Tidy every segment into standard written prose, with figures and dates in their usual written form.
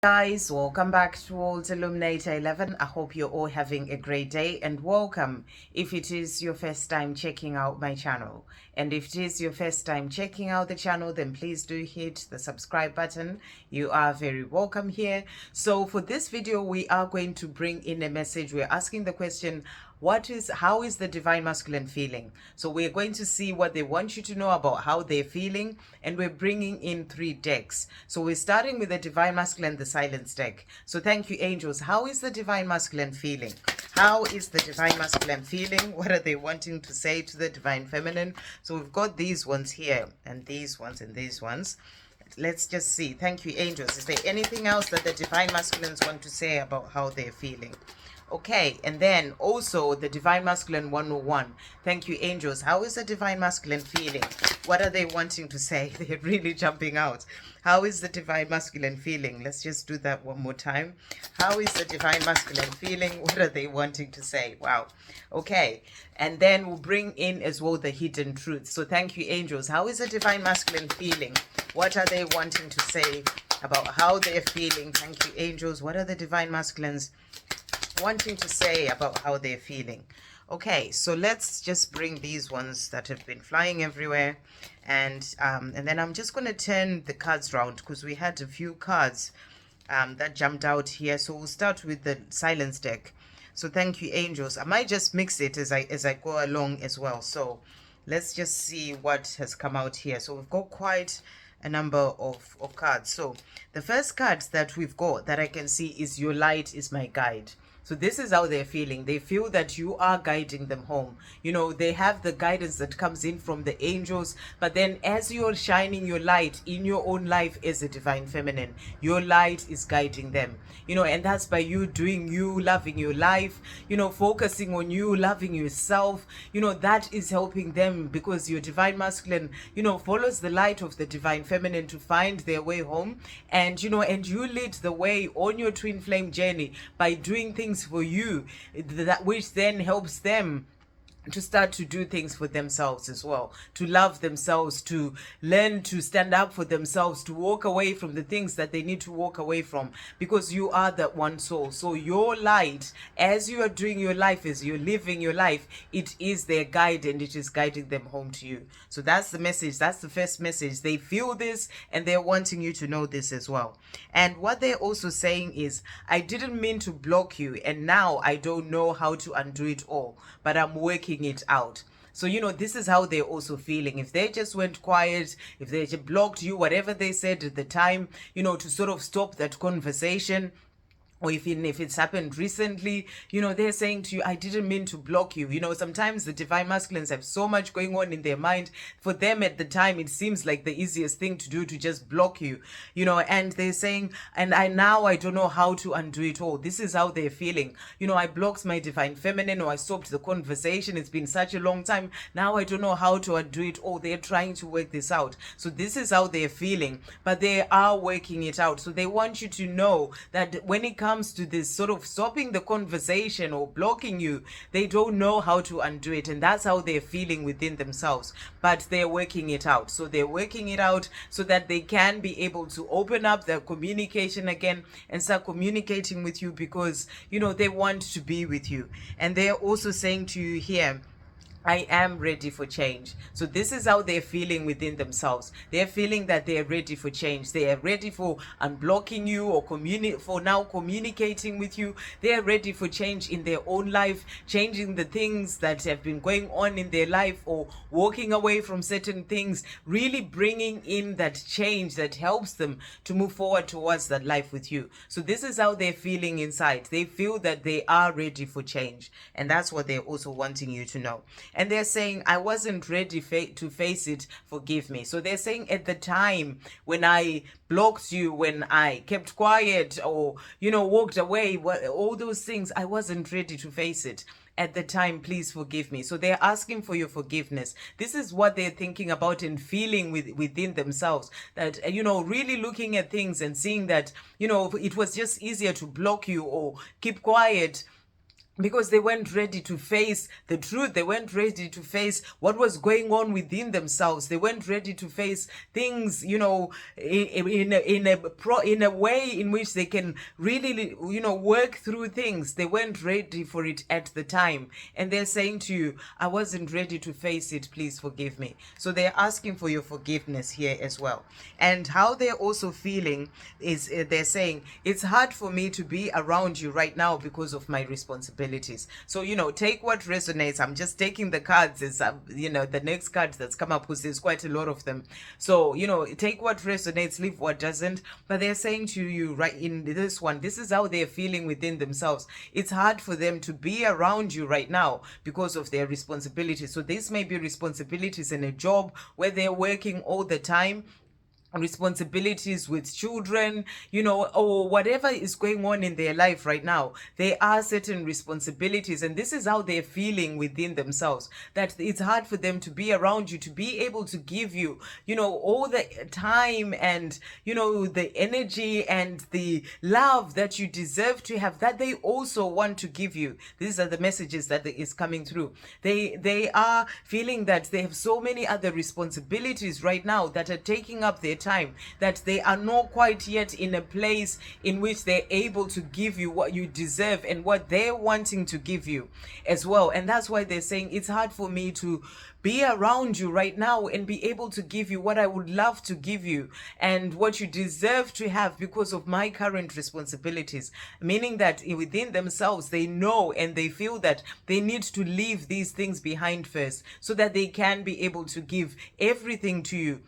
Guys, welcome back towards Illuminator 11. I hope you're all having a great day and welcome if it is your first time checking out my channel. And if it is your first time checking out the channel, then please do hit the subscribe button. You are very welcome here. So for this video, we are going to bring in a message. We're asking the question, how is the divine masculine feeling? So we're going to see what they want you to know about how they're feeling, and we're bringing in 3 decks. So we're starting with the divine masculine, the silence deck. So thank you, angels. How is the divine masculine feeling? How is the divine masculine feeling? What are they wanting to say to the divine feminine? So we've got these ones here, and these ones, and these ones. Let's just see. Thank you, angels. Is there anything else that the divine masculines want to say about how they're feeling? Okay, and then also the divine masculine 101. Thank you, angels. How is the divine masculine feeling? What are they wanting to say? They're really jumping out. How is the divine masculine feeling? Let's just do that one more time. How is the divine masculine feeling? What are they wanting to say? Wow. Okay, and then we'll bring in as well the hidden truth. So thank you, angels. How is the divine masculine feeling? What are they wanting to say about how they're feeling? Thank you, angels. What are the divine masculines wanting to say about how they're feeling? Okay, so let's just bring these ones that have been flying everywhere, and then I'm just going to turn the cards round because we had a few cards that jumped out here. So we'll start with the silence deck. So thank you, angels. I might just mix it as I go along as well. So let's just see what has come out here. So we've got quite a number of cards. So the first card that we've got that I can see is your light is my guide. So this is how they're feeling. They feel that you are guiding them home. You know, they have the guidance that comes in from the angels. But then as you're shining your light in your own life as a divine feminine, your light is guiding them. You know, and that's by you doing you, loving your life, you know, focusing on you, loving yourself. You know, that is helping them because your divine masculine, you know, follows the light of the divine feminine to find their way home. And, you know, and you lead the way on your twin flame journey by doing things for you, that which then helps them to start to do things for themselves as well, to love themselves, to learn to stand up for themselves, to walk away from the things that they need to walk away from, because you are that one soul. So your light, as you are doing your life, as you're living your life, it is their guide and it is guiding them home to you. So that's the message. That's the first message. They feel this and they're wanting you to know this as well. And what they're also saying is, I didn't mean to block you, and now I don't know how to undo it all, but I'm working it out. So, you know, this is how they're also feeling. If they just went quiet, if they just blocked you, whatever they said at the time, you know, to sort of stop that conversation, or even if it's happened recently, you know, they're saying to you, I didn't mean to block you. You know, sometimes the divine masculines have so much going on in their mind. For them at the time, it seems like the easiest thing to do to just block you, you know, and they're saying, and I don't know how to undo it all. This is how they're feeling. You know, I blocked my divine feminine, or I stopped the conversation. It's been such a long time. Now I don't know how to undo it all. They're trying to work this out. So this is how they're feeling, but they are working it out. So they want you to know that when it comes to this sort of stopping the conversation or blocking you, they don't know how to undo it, and that's how they're feeling within themselves, but they're working it out. So they're working it out so that they can be able to open up their communication again and start communicating with you, because, you know, they want to be with you. And they're also saying to you here, I am ready for change. So this is how they're feeling within themselves. They're feeling that they're ready for change. They are ready for unblocking you, or for now communicating with you. They are ready for change in their own life, changing the things that have been going on in their life, or walking away from certain things, really bringing in that change that helps them to move forward towards that life with you. So this is how they're feeling inside. They feel that they are ready for change, and that's what they're also wanting you to know. And they're saying, I wasn't ready to face it, forgive me. So they're saying, at the time when I blocked you, when I kept quiet, or, you know, walked away, all those things, I wasn't ready to face it at the time. Please forgive me. So they're asking for your forgiveness. This is what they're thinking about and feeling within themselves, that, you know, really looking at things and seeing that, you know, it was just easier to block you or keep quiet because they weren't ready to face the truth. They weren't ready to face what was going on within themselves. They weren't ready to face things, in a way in which they can really, work through things. They weren't ready for it at the time, and they're saying to you, I wasn't ready to face it, please forgive me. So they're asking for your forgiveness here as well. And how they're also feeling is, they're saying, it's hard for me to be around you right now because of my responsibilities. So, take what resonates. I'm just taking the cards as, the next card that's come up, because there's quite a lot of them. So, take what resonates, leave what doesn't. But they're saying to you right in this one, this is how they're feeling within themselves. It's hard for them to be around you right now because of their responsibilities. So this may be responsibilities in a job where they're working all the time, responsibilities with children, or whatever is going on in their life right now. There are certain responsibilities, and this is how they're feeling within themselves, that it's hard for them to be around you, to be able to give you, all the time and, the energy and the love that you deserve to have, that they also want to give you. These are the messages that is coming through. They are feeling that they have so many other responsibilities right now that are taking up their time, that they are not quite yet in a place in which they're able to give you what you deserve and what they're wanting to give you as well. And that's why they're saying, it's hard for me to be around you right now and be able to give you what I would love to give you and what you deserve to have because of my current responsibilities. Meaning that within themselves, they know and they feel that they need to leave these things behind first, so that they can be able to give everything to you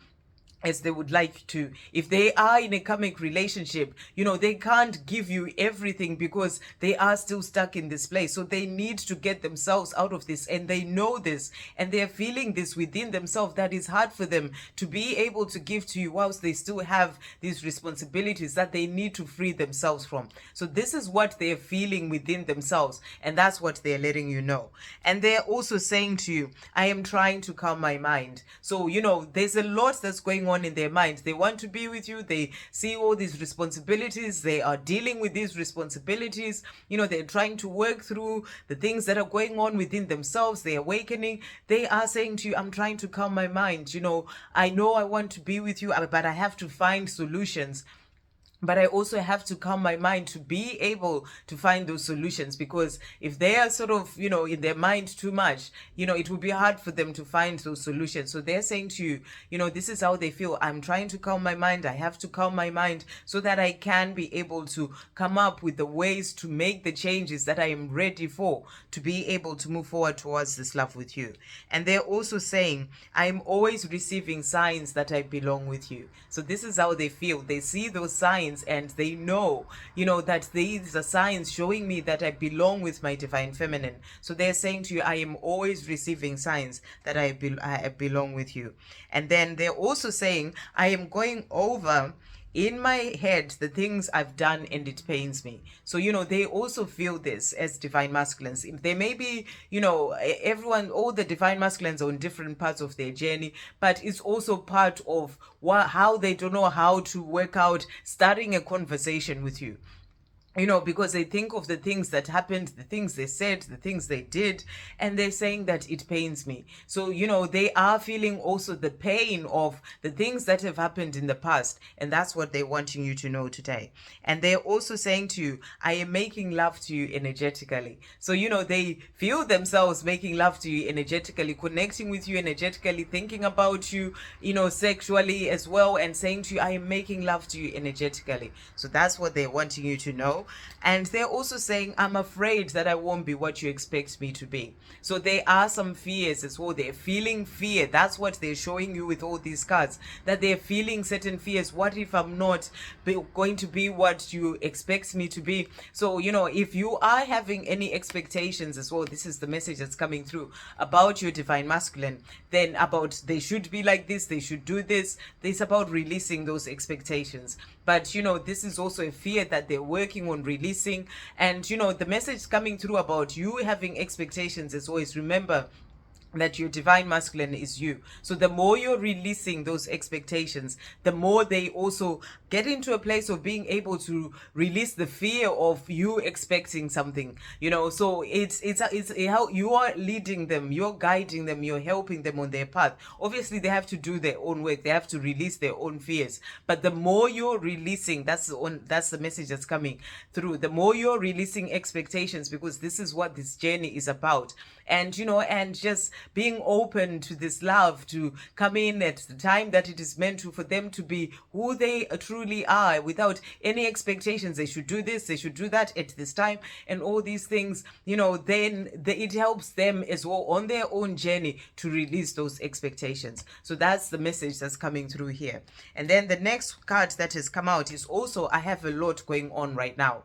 as they would like to. If they are in a karmic relationship, they can't give you everything because they are still stuck in this place. So they need to get themselves out of this, and they know this, and they're feeling this within themselves, that is hard for them to be able to give to you whilst they still have these responsibilities that they need to free themselves from. So this is what they're feeling within themselves, and that's what they're letting you know. And they're also saying to you, I am trying to calm my mind. So, there's a lot that's going on in their minds. They want to be with you. They see all these responsibilities. They are dealing with these responsibilities. They're trying to work through the things that are going on within themselves. They're awakening. They are saying to you, I'm trying to calm my mind. I know I want to be with you, but I have to find solutions. But I also have to calm my mind to be able to find those solutions, because if they are sort of, in their mind too much, it will be hard for them to find those solutions. So they're saying to you, this is how they feel. I'm trying to calm my mind. I have to calm my mind so that I can be able to come up with the ways to make the changes that I am ready for, to be able to move forward towards this love with you. And they're also saying, I'm always receiving signs that I belong with you. So this is how they feel. They see those signs and they know, that these are signs showing me that I belong with my divine feminine. So they're saying to you, I am always receiving signs that I belong with you. And then they're also saying, I am going over in my head the things I've done and it pains me. So, they also feel this as divine masculines. They may be, everyone, all the divine masculines are on different parts of their journey, but it's also part of how they don't know how to work out starting a conversation with you. Because they think of the things that happened, the things they said, the things they did, and they're saying that it pains me. So, they are feeling also the pain of the things that have happened in the past. And that's what they're wanting you to know today. And they're also saying to you, I am making love to you energetically. So, they feel themselves making love to you energetically, connecting with you energetically, thinking about you, sexually as well, and saying to you, I am making love to you energetically. So that's what they're wanting you to know. And they're also saying, I'm afraid that I won't be what you expect me to be. So there are some fears as well. They're feeling fear. That's what they're showing you with all these cards, that they're feeling certain fears. What if I'm not going to be what you expect me to be? So, if you are having any expectations as well, this is the message that's coming through about your divine masculine, then about they should be like this, they should do this. It's about releasing those expectations. But, this is also a fear that they're working on releasing. And, the message coming through about you having expectations is always, remember that your divine masculine is you. So the more you're releasing those expectations, the more they also get into a place of being able to release the fear of you expecting something, so it's how you are leading them, you're guiding them, you're helping them on their path. Obviously they have to do their own work, they have to release their own fears, but the more you're releasing, that's the message that's coming through, the more you're releasing expectations, because this is what this journey is about. And and just being open to this love to come in at the time that it is meant to, for them to be who they truly are, without any expectations. They should do this, they should do that at this time, and all these things, then it helps them as well on their own journey to release those expectations. So that's the message that's coming through here. And then the next card that has come out is also, I have a lot going on right now.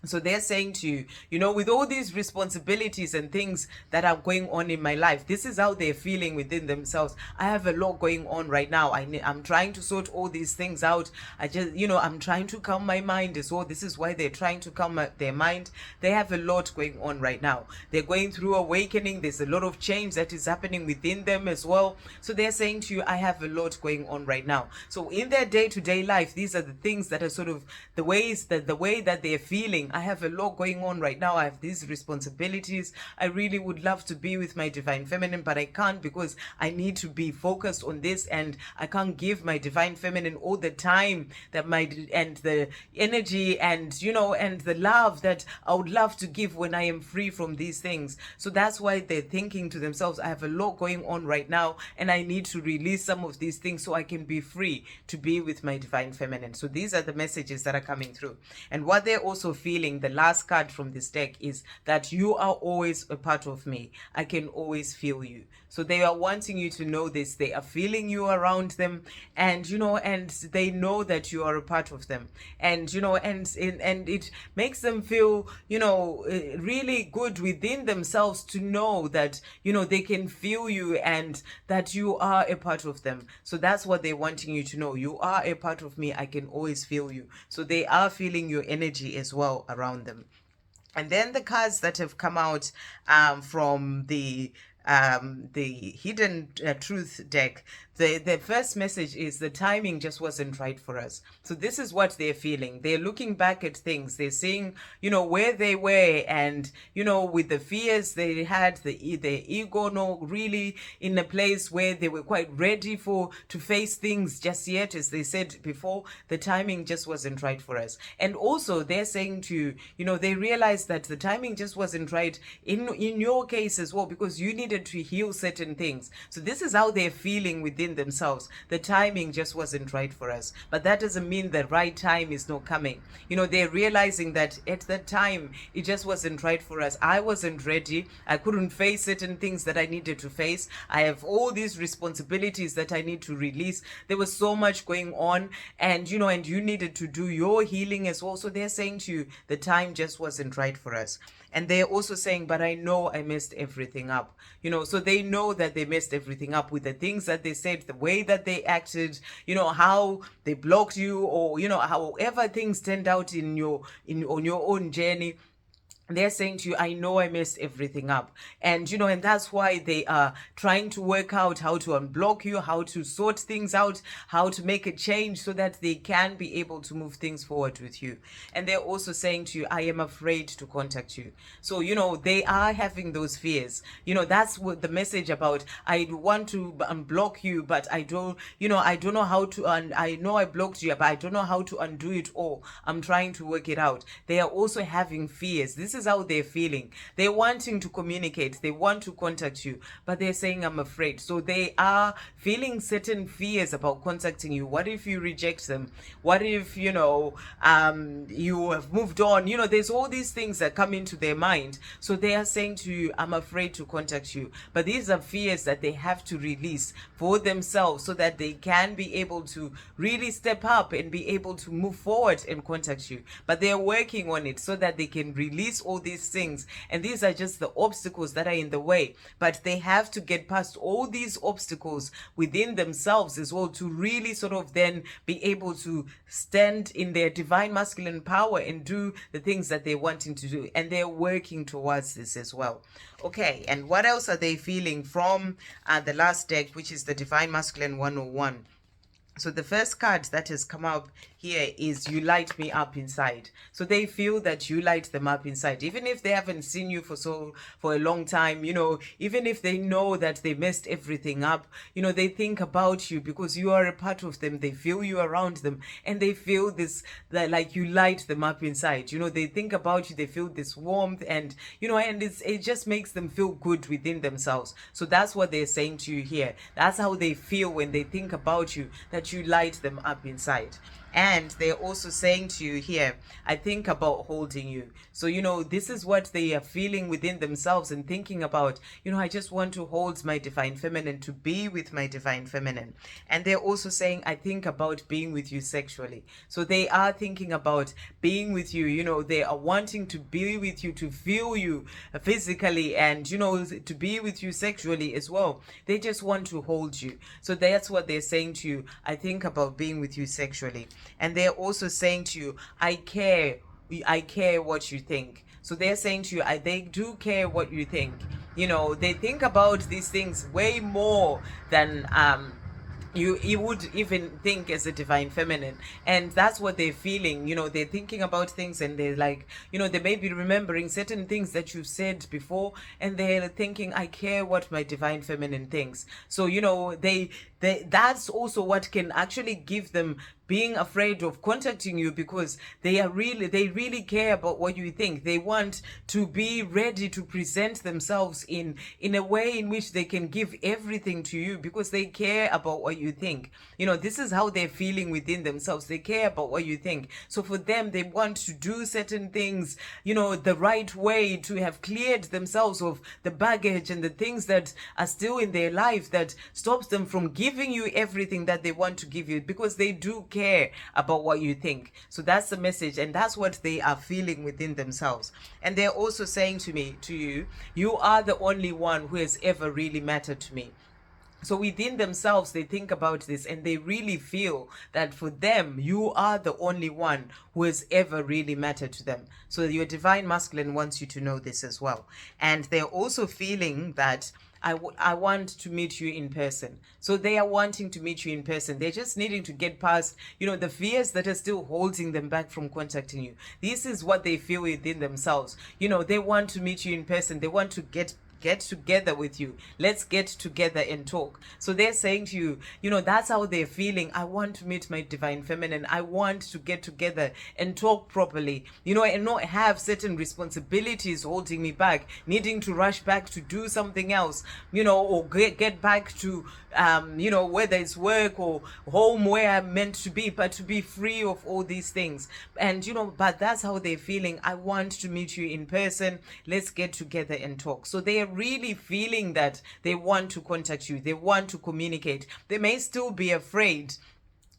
So they're saying to you, with all these responsibilities and things that are going on in my life, this is how they're feeling within themselves. I have a lot going on right now. I'm trying to sort all these things out. I'm trying to calm my mind as well. This is why they're trying to calm their mind. They have a lot going on right now. They're going through awakening. There's a lot of change that is happening within them as well. So they're saying to you, I have a lot going on right now. So in their day-to-day life, these are the things that are sort of the way that they're feeling. I have a lot going on right now. I have these responsibilities. I really would love to be with my divine feminine, but I can't, because I need to be focused on this, and I can't give my divine feminine all the time and the energy and and the love that I would love to give when I am free from these things. So that's why they're thinking to themselves, I have a lot going on right now, and I need to release some of these things so I can be free to be with my divine feminine. So these are the messages that are coming through. And what they're also feeling, the last card from this deck, is that you are always a part of me. I can always feel you. So they are wanting you to know this. They are feeling you around them, and and they know that you are a part of them. And and it makes them feel really good within themselves to know that they can feel you and that you are a part of them. So that's what they're wanting you to know. You are a part of me. I can always feel you. So they are feeling your energy as well around them. And then the cards that have come out from the hidden truth deck, the first message is, the timing just wasn't right for us. So this is what they're feeling. They're looking back at things. They're seeing, where they were, and, with the fears they had, the ego not really in a place where they were quite ready to face things just yet. As they said before, the timing just wasn't right for us. And also they're saying to you, they realized that the timing just wasn't right in your case as well, because you needed to heal certain things. So this is how they're feeling within themselves. The timing just wasn't right for us, but that doesn't mean the right time is not coming. They're realizing that at that time it just wasn't right for us. I wasn't ready. I couldn't face certain things that I needed to face. I have all these responsibilities that I need to release. There was so much going on, and and you needed to do your healing as well. So they're saying to you, the time just wasn't right for us. And they're also saying, but I know I messed everything up. So they know that they messed everything up with the things that they said, the way that they acted, how they blocked you, or, however things turned out on your own journey. They're saying to you, I know I messed everything up. And, and that's why they are trying to work out how to unblock you, how to sort things out, how to make a change so that they can be able to move things forward with you. And they're also saying to you, I am afraid to contact you. So, they are having those fears. That's what the message about, I want to unblock you, but I don't know how to, I know I blocked you, but I don't know how to undo it all. I'm trying to work it out. They are also having fears. This is how they're feeling. They're wanting to communicate. They want to contact you, but they're saying, I'm afraid. So they are feeling certain fears about contacting you. What if you reject them? What if, you have moved on? There's all these things that come into their mind. So they are saying to you, I'm afraid to contact you. But these are fears that they have to release for themselves so that they can be able to really step up and be able to move forward and contact you. But they're working on it so that they can release all these things, and these are just the obstacles that are in the way. But they have to get past all these obstacles within themselves as well to really sort of then be able to stand in their divine masculine power and do the things that they're wanting to do, and they're working towards this as well. Okay, and what else are they feeling from the last deck, which is the Divine Masculine 101? So the first card that has come up here is you light me up inside. So they feel that you light them up inside, even if they haven't seen you for a long time, even if they know that they messed everything up, they think about you because you are a part of them. They feel you around them, and they feel this, that like you light them up inside. They think about you, they feel this warmth, and it just makes them feel good within themselves. So that's what they're saying to you here. That's how they feel when they think about you, that you light them up inside. And they're also saying to you here, I think about holding you. So, this is what they are feeling within themselves and thinking about, I just want to hold my divine feminine, to be with my divine feminine. And they're also saying, I think about being with you sexually. So they are thinking about being with you, they are wanting to be with you, to feel you physically, and, to be with you sexually as well. They just want to hold you. So that's what they're saying to you. I think about being with you sexually. And they're also saying to you, I care what you think. So they're saying to you, they do care what you think. They think about these things way more than you would even think as a divine feminine. And that's what they're feeling. They're thinking about things, and they're like, they may be remembering certain things that you've said before, and they're thinking, I care what my divine feminine thinks. So they that's also what can actually give them being afraid of contacting you, because they really care about what you think. They want to be ready to present themselves in a way in which they can give everything to you, because they care about what you think. This is how they're feeling within themselves. They care about what you think. So for them, they want to do certain things, the right way, to have cleared themselves of the baggage and the things that are still in their life that stops them from giving you everything that they want to give you, because they do care about what you think. So that's the message, and that's what they are feeling within themselves. And they're also saying to you, you are the only one who has ever really mattered to me. So within themselves, they think about this, and they really feel that for them, you are the only one who has ever really mattered to them. So your divine masculine wants you to know this as well. And they're also feeling that I want to meet you in person. So they are wanting to meet you in person. They're just needing to get past, the fears that are still holding them back from contacting you. This is what they feel within themselves. They want to meet you in person. They want to get together with you. Let's get together and talk. So they're saying to you, that's how they're feeling. I want to meet my divine feminine. I want to get together and talk properly, and not have certain responsibilities holding me back, needing to rush back to do something else, or get back to, whether it's work or home where I'm meant to be, but to be free of all these things. And, but that's how they're feeling. I want to meet you in person. Let's get together and talk. So they are really feeling that they want to contact you. They want to communicate. They may still be afraid,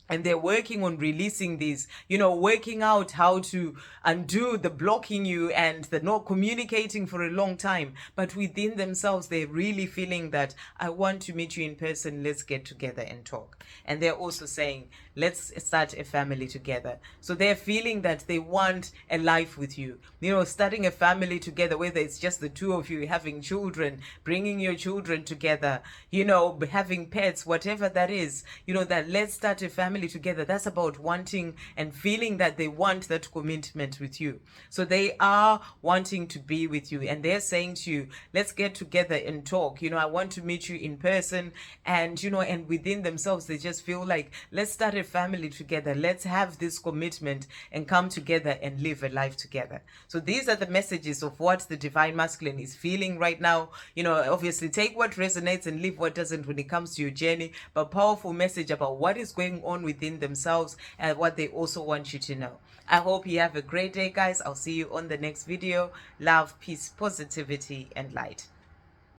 and they're working on releasing these, working out how to undo the blocking you and the not communicating for a long time. But within themselves, they're really feeling that I want to meet you in person. Let's get together and talk. And they're also saying, let's start a family together. So they're feeling that they want a life with you, starting a family together, whether it's just the two of you, having children, bringing your children together, having pets, whatever that is, that let's start a family together. That's about wanting and feeling that they want that commitment with you. So they are wanting to be with you, and they're saying to you, let's get together and talk. I want to meet you in person. And and within themselves, they just feel like, let's start a family together. Let's have this commitment and come together and live a life together. So these are the messages of what the divine masculine is feeling right now. Obviously take what resonates and leave what doesn't when it comes to your journey, but powerful message about what is going on within themselves and what they also want you to know. I hope you have a great day, guys. I'll see you on the next video. Love, peace, positivity, and light.